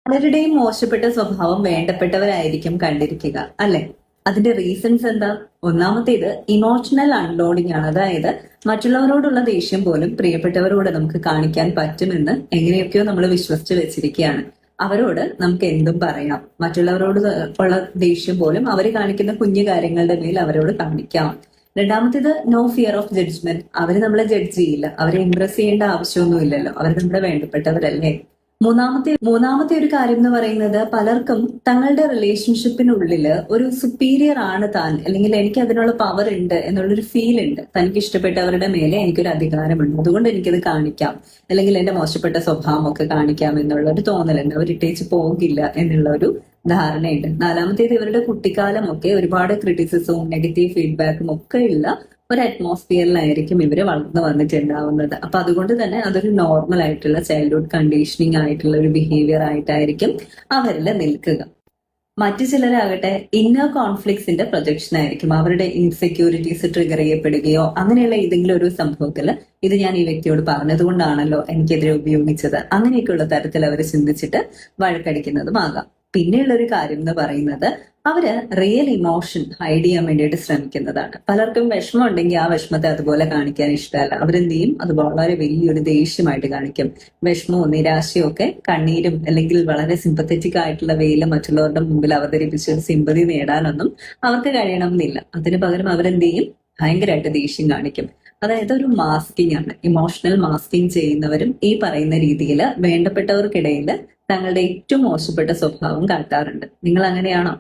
പലരുടെയും മോശപ്പെട്ട സ്വഭാവം വേണ്ടപ്പെട്ടവരായിരിക്കും കണ്ടിരിക്കുക, അല്ലെ? അതിന്റെ റീസൺസ് എന്താ? ഒന്നാമത്തേത് ഇമോഷണൽ അൺലോഡിംഗ് ആണ്. അതായത് മറ്റുള്ളവരോടുള്ള ദേഷ്യം പോലും പ്രിയപ്പെട്ടവരോട് നമുക്ക് കാണിക്കാൻ പറ്റുമെന്ന് എങ്ങനെയൊക്കെയോ നമ്മൾ വിശ്വസിച്ച് വെച്ചിരിക്കുകയാണ്. അവരോട് നമുക്ക് എന്തും പറയാം, മറ്റുള്ളവരോട് ഉള്ള ദേഷ്യം പോലും അവർ കാണിക്കുന്ന കുഞ്ഞു കാര്യങ്ങളുടെ മേൽ അവരോട് കാണിക്കാം. രണ്ടാമത്തേത് നോ ഫിയർ ഓഫ് ജഡ്ജ്മെന്റ്. അവര് നമ്മളെ ജഡ്ജ് ചെയ്യില്ല, അവരെ ഇംപ്രസ് ചെയ്യേണ്ട ആവശ്യമൊന്നുമില്ലല്ലോ, അവർ നമ്മുടെ വേണ്ടപ്പെട്ടവരല്ലേ. മൂന്നാമത്തെ ഒരു കാര്യം എന്ന് പറയുന്നത്, പലർക്കും തങ്ങളുടെ റിലേഷൻഷിപ്പിനുള്ളില് ഒരു സുപ്പീരിയർ ആണ് താൻ, അല്ലെങ്കിൽ എനിക്ക് അതിനുള്ള പവർ ഉണ്ട് എന്നുള്ളൊരു ഫീൽ ഉണ്ട്. തനിക്ക് ഇഷ്ടപ്പെട്ടവരുടെ മേലെ എനിക്കൊരു അധികാരമുണ്ട്, അതുകൊണ്ട് എനിക്കത് കാണിക്കാം, അല്ലെങ്കിൽ എന്റെ മോശപ്പെട്ട സ്വഭാവമൊക്കെ കാണിക്കാം എന്നുള്ള ഒരു തോന്നലുണ്ട്. അവരിട്ടേച്ച് പോകില്ല എന്നുള്ള ഒരു ധാരണയുണ്ട്. നാലാമത്തേത്, ഇവരുടെ കുട്ടിക്കാലമൊക്കെ ഒരുപാട് ക്രിറ്റിസിസവും നെഗറ്റീവ് ഫീഡ്ബാക്കും ഒക്കെ ഉള്ള ഒരു അറ്റ്മോസ്ഫിയറിലായിരിക്കും ഇവര് വളർന്നു വന്നിട്ടുണ്ടാവുന്നത്. അപ്പൊ അതുകൊണ്ട് തന്നെ അതൊരു നോർമൽ ആയിട്ടുള്ള ചൈൽഡ്ഹുഡ് കണ്ടീഷനിങ് ആയിട്ടുള്ള ഒരു ബിഹേവിയർ ആയിട്ടായിരിക്കും അവരിൽ നിൽക്കുക. മറ്റു ചിലരാകട്ടെ ഇന്നർ കോൺഫ്ലിക്ട്സിന്റെ പ്രൊജക്ഷൻ ആയിരിക്കും. അവരുടെ ഇൻസെക്യൂരിറ്റീസ് ട്രിഗർ ചെയ്യപ്പെടുകയോ അങ്ങനെയുള്ള ഏതെങ്കിലും ഒരു സംഭവത്തിൽ ഇത് ഞാൻ ഈ വ്യക്തിയോട് പറഞ്ഞതുകൊണ്ടാണല്ലോ എനിക്കെതിരെ ഉപയോഗിച്ചത്, അങ്ങനെയൊക്കെയുള്ള തരത്തിൽ അവർ ചിന്തിച്ചിട്ട് വഴക്കടിക്കുന്നതുമാകാം. പിന്നെയുള്ള ഒരു കാര്യം എന്ന് പറയുന്നത്, അവര് റിയൽ ഇമോഷൻ ഹൈഡ് ചെയ്യാൻ വേണ്ടിയിട്ട് ശ്രമിക്കുന്നതാണ്. പലർക്കും വിഷമം ഉണ്ടെങ്കിൽ ആ വിഷമത്തെ അതുപോലെ കാണിക്കാൻ ഇഷ്ടമല്ല. അവരെന്ത് ചെയ്യും? അത് വളരെ വലിയൊരു ദേഷ്യമായിട്ട് കാണിക്കും. വിഷമവും നിരാശയും ഒക്കെ കണ്ണീരും അല്ലെങ്കിൽ വളരെ സിമ്പത്തറ്റിക് ആയിട്ടുള്ള വേയില് മറ്റുള്ളവരുടെ മുമ്പിൽ അവതരിപ്പിച്ച് ഒരു സിമ്പതി നേടാനൊന്നും അവർക്ക് കഴിയണമെന്നില്ല. അതിന് പകരം അവരെന്ത് ചെയ്യും? ഭയങ്കരമായിട്ട് ദേഷ്യം കാണിക്കും. അതായത് ഒരു മാസ്കിംഗ് ആണ്. ഇമോഷണൽ മാസ്കിംഗ് ചെയ്യുന്നവരും ഈ പറയുന്ന രീതിയിൽ വേണ്ടപ്പെട്ടവർക്കിടയിൽ തങ്ങളുടെ ഏറ്റവും മോശപ്പെട്ട സ്വഭാവം കാട്ടാറുണ്ട്. നിങ്ങൾ അങ്ങനെയാണോ?